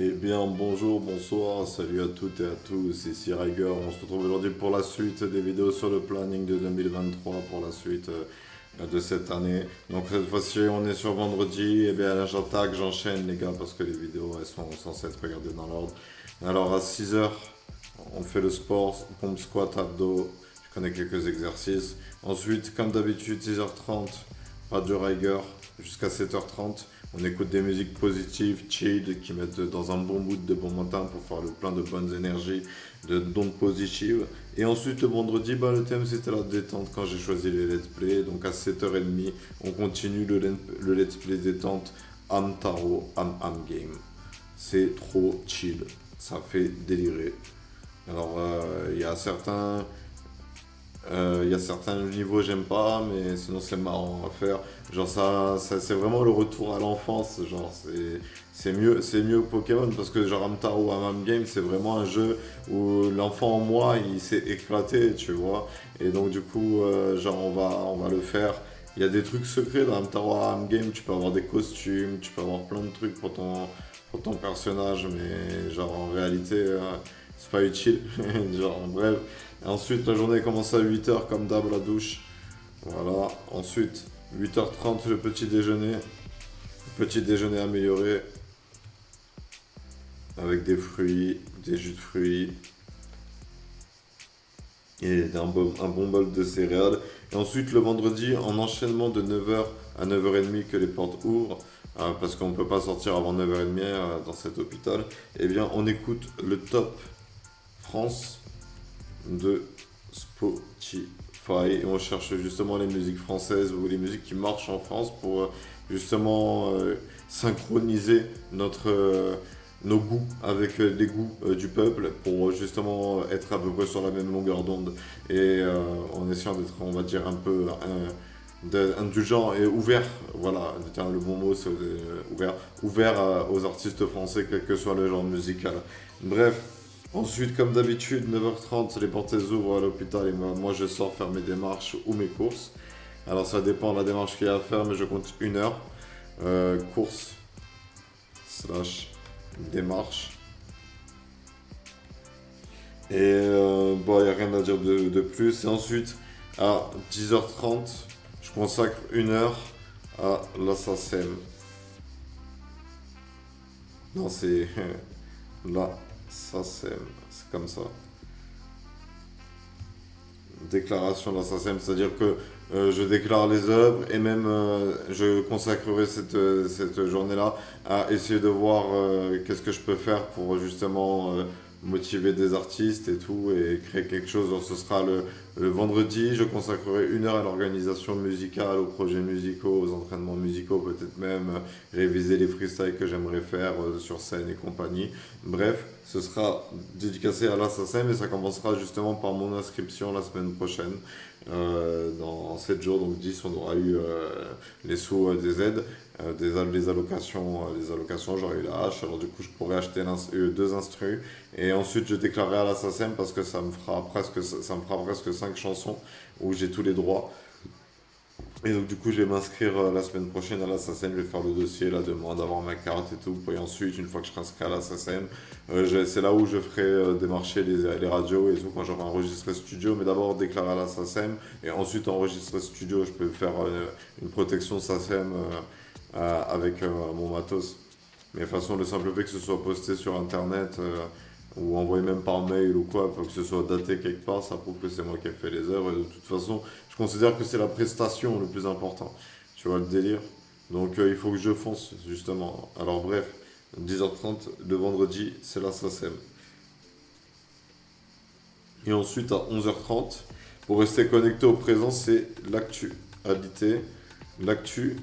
Eh bien, bonjour, bonsoir, salut à toutes et à tous, ici Riger. On se retrouve aujourd'hui pour la suite des vidéos sur le planning de 2023, pour la suite de cette année. Donc cette fois-ci, on est sur vendredi. Eh bien, là, j'attaque, j'enchaîne les gars, parce que les vidéos, elles sont censées être regardées dans l'ordre. Alors à 6 heures, on fait le sport, pompe, squat, abdos. Je connais quelques exercices. Ensuite, comme d'habitude, 6h30, Radio Riger, jusqu'à 7h30. On écoute des musiques positives, chill, qui mettent dans un bon mood de bon matin pour faire le plein de bonnes énergies, d'ondes positives. Et ensuite, le vendredi, le thème c'était la détente quand j'ai choisi les let's play. Donc à 7h30, on continue le let's play détente Amtaro Am Game. C'est trop chill, ça fait délirer. Alors, il y a certains niveaux j'aime pas, mais sinon c'est marrant à faire. Genre c'est vraiment le retour à l'enfance. Genre c'est mieux que Pokémon parce que genre Amtaro Amam Game c'est vraiment un jeu où l'enfant en moi il s'est éclaté, tu vois. Et donc du coup genre on va le faire. Il y a des trucs secrets dans Amtaro Amam Game. Tu peux avoir des costumes, tu peux avoir plein de trucs pour ton personnage, mais genre en réalité c'est pas utile. Genre bref. Ensuite, la journée commence à 8h comme d'hab, la douche. Voilà. Ensuite, 8h30, le petit déjeuner. Petit déjeuner amélioré avec des fruits, des jus de fruits et un bon bol de céréales. Et ensuite, le vendredi, en enchaînement de 9h à 9h30 que les portes ouvrent, parce qu'on ne peut pas sortir avant 9h30 dans cet hôpital, eh bien, on écoute le top France de Spotify et on cherche justement les musiques françaises ou les musiques qui marchent en France pour justement synchroniser nos goûts avec les goûts du peuple pour justement être à peu près sur la même longueur d'onde et en essayant d'être on va dire un peu indulgent et ouvert, voilà, le bon mot c'est ouvert aux artistes français quel que soit le genre musical. Bref, ensuite, comme d'habitude, 9h30, les portes ouvrent à l'hôpital et moi je sors faire mes démarches ou mes courses. Alors ça dépend de la démarche qu'il y a à faire, mais je compte 1 heure. Course slash démarche. Et bon, il n'y a rien à dire de plus. Et ensuite, à 10h30, je consacre 1 heure à l'assassin. Non, c'est l'assassin. C'est comme ça. Déclaration de l'assassin, c'est-à-dire que je déclare les œuvres et même je consacrerai cette journée-là à essayer de voir qu'est-ce que je peux faire pour justement motiver des artistes et tout et créer quelque chose. Donc, ce sera le vendredi, je consacrerai 1 heure à l'organisation musicale, aux projets musicaux, aux entraînements musicaux, peut-être même réviser les freestyles que j'aimerais faire sur scène et compagnie. Bref, ce sera dédicacé à l'assassin, mais ça commencera justement par mon inscription la semaine prochaine. Dans 7 jours, donc 10, on aura eu les sous des aides, les allocations, j'aurai eu la hache, alors du coup je pourrais acheter 2 instrus, et ensuite je déclarerai à l'assassin parce que ça me fera presque 5 chansons où j'ai tous les droits. Et donc du coup je vais m'inscrire la semaine prochaine à l'Assassin, je vais faire le dossier, la demande, avoir ma carte et tout. Et ensuite, une fois que je serai inscrit à l'Assassin, c'est là où je ferai démarcher les radios et tout quand j'aurai enregistré studio. Mais d'abord déclarer à l'Assassin et ensuite enregistrer studio. Je peux faire une protection SACEM avec mon matos. Mais de toute façon, le simple fait que ce soit posté sur internet ou envoyé même par mail ou quoi, pour que ce soit daté quelque part, ça prouve que c'est moi qui ai fait les œuvres. Et de toute façon, je considère que c'est la prestation le plus important. Tu vois le délire? Donc il faut que je fonce, justement. Alors bref, 10h30, le vendredi, c'est la SACEM. Et ensuite, à 11h30, pour rester connecté au présent, c'est l'actu. Habiter, l'actu,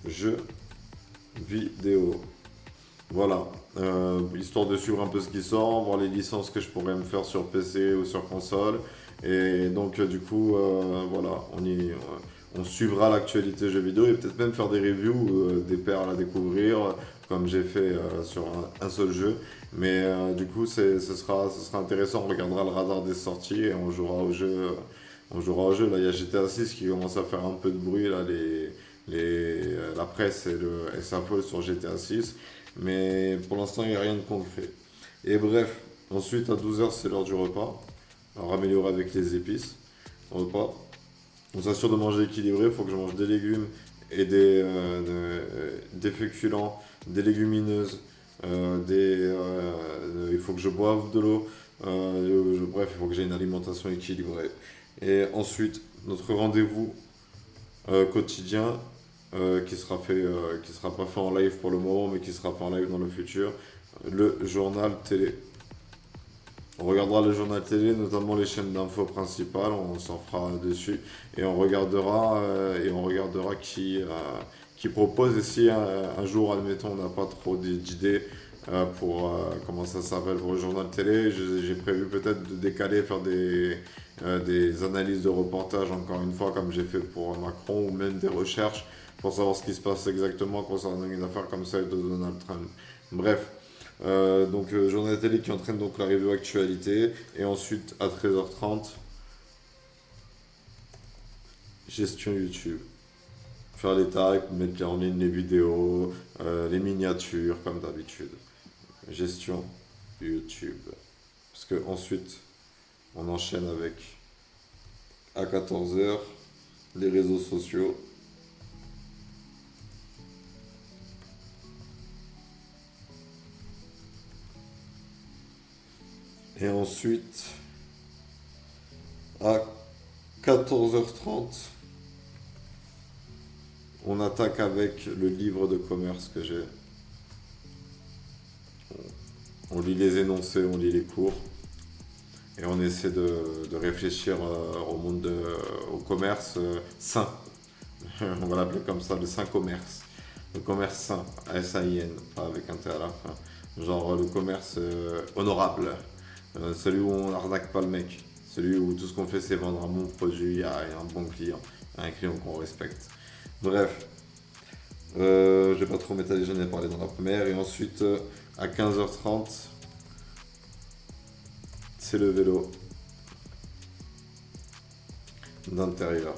jeux vidéo. Voilà, histoire de suivre un peu ce qui sort, voir les licences que je pourrais me faire sur PC ou sur console. Et donc, du coup, voilà, on suivra l'actualité jeux vidéo et peut-être même faire des reviews, des perles à découvrir, comme j'ai fait sur un seul jeu. Mais du coup, ce sera intéressant, on regardera le radar des sorties et on jouera au jeu. On jouera au jeu. Là, il y a GTA 6 qui commence à faire un peu de bruit, là, la presse et s'affole sur GTA 6. Mais pour l'instant, il n'y a rien de concret. Et bref, ensuite à 12h, c'est l'heure du repas. Alors améliorer avec les épices. Repas. On s'assure de manger équilibré. Il faut que je mange des légumes et des féculents, des légumineuses. Il faut que je boive de l'eau. Bref, il faut que j'ai une alimentation équilibrée. Et ensuite, notre rendez-vous quotidien qui sera pas fait en live pour le moment, mais qui sera fait en live dans le futur. Le journal télé. On regardera le journal télé, notamment les chaînes d'infos principales, on s'en fera dessus et on regardera qui propose. Et si un jour, admettons, on n'a pas trop d'idées pour comment ça s'appelle pour le journal télé, j'ai prévu peut-être de décaler, faire des analyses de reportages, encore une fois, comme j'ai fait pour Macron, ou même des recherches pour savoir ce qui se passe exactement concernant une affaire comme celle de Donald Trump. Bref. Journal télé qui entraîne donc la review actualité. Et ensuite, à 13h30, gestion YouTube. Faire les tags, mettre en ligne les vidéos, les miniatures, comme d'habitude. Gestion YouTube. Parce que ensuite, on enchaîne avec, à 14h, les réseaux sociaux. Et ensuite, à 14h30, on attaque avec le livre de commerce que j'ai. On lit les énoncés, on lit les cours. Et on essaie de réfléchir au commerce sain. On va l'appeler comme ça, le sain commerce. Le commerce sain, S-A-I-N, pas avec un T à la fin. Genre le commerce honorable. Celui où on n'arnaque pas le mec. Celui où tout ce qu'on fait c'est vendre un bon produit à un bon client. À un client qu'on respecte. Bref. Je vais pas trop m'étaler, j'en ai parlé dans la première. Et ensuite, à 15h30, c'est le vélo d'intérieur.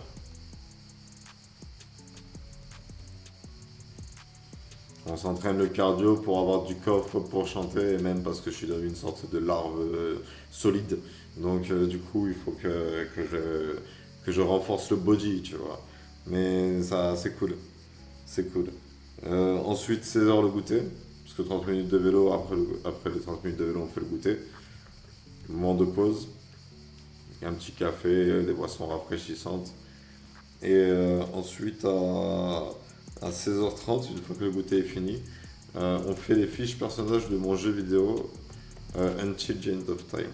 On s'entraîne le cardio pour avoir du coffre pour chanter, et même parce que je suis dans une sorte de larve solide. Donc du coup, il faut que je renforce le body, tu vois. Mais ça, c'est cool. C'est cool. Ensuite, 16h le goûter. Parce que 30 minutes de vélo, après les 30 minutes de vélo, on fait le goûter. Moment de pause. Un petit café, des boissons rafraîchissantes. Et ensuite, à 16h30, une fois que le goûter est fini, on fait les fiches personnages de mon jeu vidéo Until the End of Time.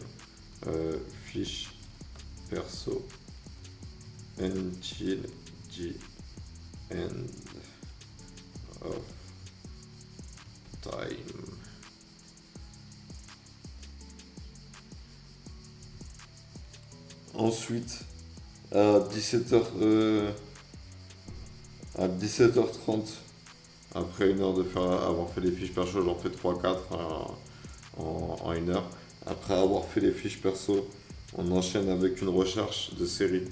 Fiche perso Until the End of Time. Ensuite, à 17h30, après une heure avoir fait les fiches perso, j'en fais 3-4 en une heure. Après avoir fait les fiches perso, on enchaîne avec une recherche de séries.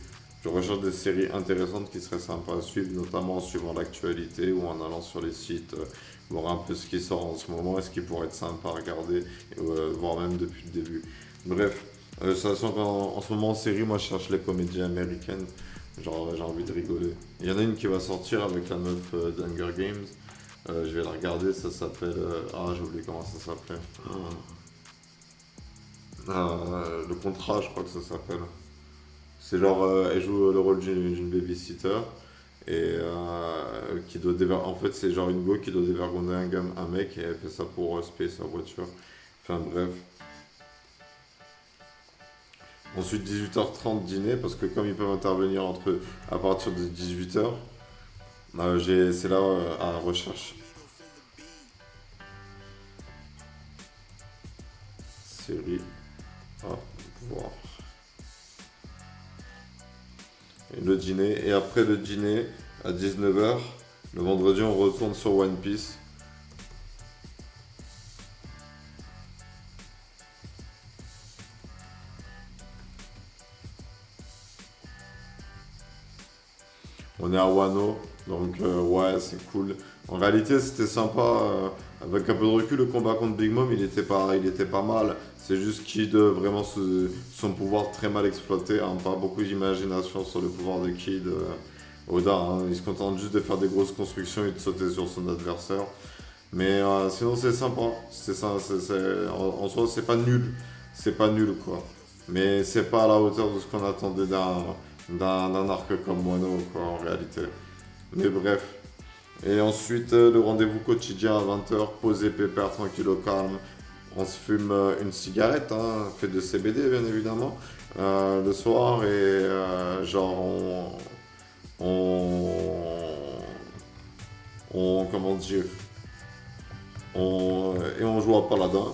Je recherche des séries intéressantes qui seraient sympas à suivre, notamment en suivant l'actualité ou en allant sur les sites, voir un peu ce qui sort en ce moment et ce qui pourrait être sympa à regarder, voire même depuis le début. Bref, sachant qu'en ce moment en série, moi je cherche les comédies américaines. Genre, j'ai envie de rigoler. Il y en a une qui va sortir avec la meuf d'Hunger Games. Je vais la regarder, ça s'appelle. J'ai oublié comment ça s'appelait. Le contrat, je crois que ça s'appelle. C'est genre, elle joue le rôle d'une babysitter. Et qui doit en fait, c'est genre une go qui doit dévergonner un mec et elle fait ça pour payer sa voiture. Enfin, bref. Ensuite 18h30 dîner parce que comme ils peuvent intervenir à partir de 18h, c'est là à la recherche. Série à voir. Et le dîner. Et après le dîner, à 19h, le vendredi on retourne sur One Piece. On est à Wano, donc ouais, c'est cool. En réalité, c'était sympa Avec un peu de recul, le combat contre Big Mom, il était pas mal. C'est juste Kid, vraiment son pouvoir très mal exploité, hein. Pas beaucoup d'imagination sur le pouvoir de Kid. Oda, hein. Il se contente juste de faire des grosses constructions et de sauter sur son adversaire. Mais sinon, c'est sympa. C'est ça, en soi, c'est pas nul. C'est pas nul, quoi. Mais c'est pas à la hauteur de ce qu'on attendait d'un arc comme Wano, quoi, en réalité. Mais bref. Et ensuite, le rendez-vous quotidien à 20h, posé pépère, tranquille au calme. On se fume une cigarette, hein, fait de CBD, bien évidemment, le soir. Et genre, on, comment dire, et on joue à Paladin,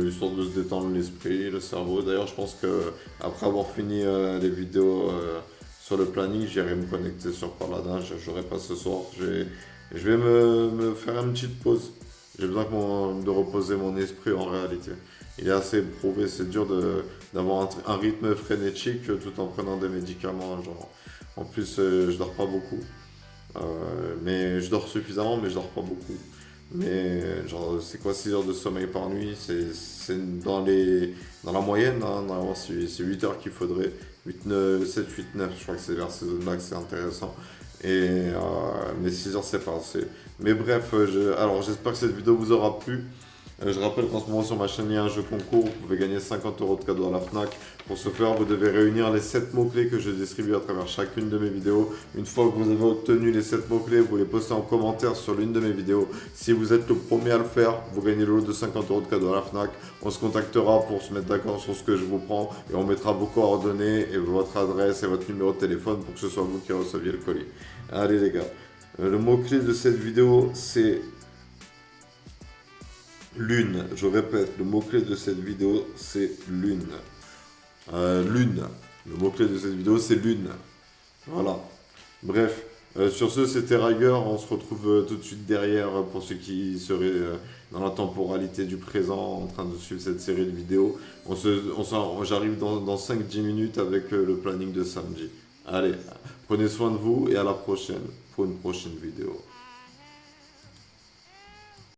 histoire de se détendre l'esprit, le cerveau. D'ailleurs, je pense que après avoir fini les vidéos sur le planning, j'irai me connecter sur Paladin. J'aurai pas ce soir. Je vais me faire une petite pause. J'ai besoin de reposer mon esprit en réalité. Il est assez éprouvé, c'est dur d'avoir un rythme frénétique tout en prenant des médicaments. Genre. En plus, je dors pas beaucoup. Mais je dors suffisamment, mais je dors pas beaucoup. Mais genre, c'est quoi 6 heures de sommeil par nuit? C'est dans la moyenne, hein, normalement c'est 8 heures qu'il faudrait. 8, 9, 7, 8, 9, je crois que c'est vers ces zones-là que c'est intéressant. Mais 6 heures c'est pas assez. Mais bref, alors j'espère que cette vidéo vous aura plu. Je rappelle qu'en ce moment sur ma chaîne il y a un jeu concours, vous pouvez gagner 50 € de cadeaux à la FNAC. Pour ce faire, vous devez réunir les 7 mots-clés que je distribue à travers chacune de mes vidéos. Une fois que vous avez obtenu les 7 mots-clés, vous les postez en commentaire sur l'une de mes vidéos. Si vous êtes le premier à le faire, vous gagnez le lot de 50 € de cadeaux à la FNAC. On se contactera pour se mettre d'accord sur ce que je vous prends et on mettra vos coordonnées et votre adresse et votre numéro de téléphone pour que ce soit vous qui receviez le colis. Allez les gars, le mot-clé de cette vidéo c'est lune. Je répète, le mot-clé de cette vidéo c'est lune. Lune. Le mot-clé de cette vidéo c'est lune. Voilà. Bref. Sur ce, c'était Riger. On se retrouve tout de suite derrière pour ceux qui seraient dans la temporalité du présent en train de suivre cette série de vidéos. J'arrive dans 5-10 minutes avec le planning de samedi. Allez, prenez soin de vous et à la prochaine pour une prochaine vidéo.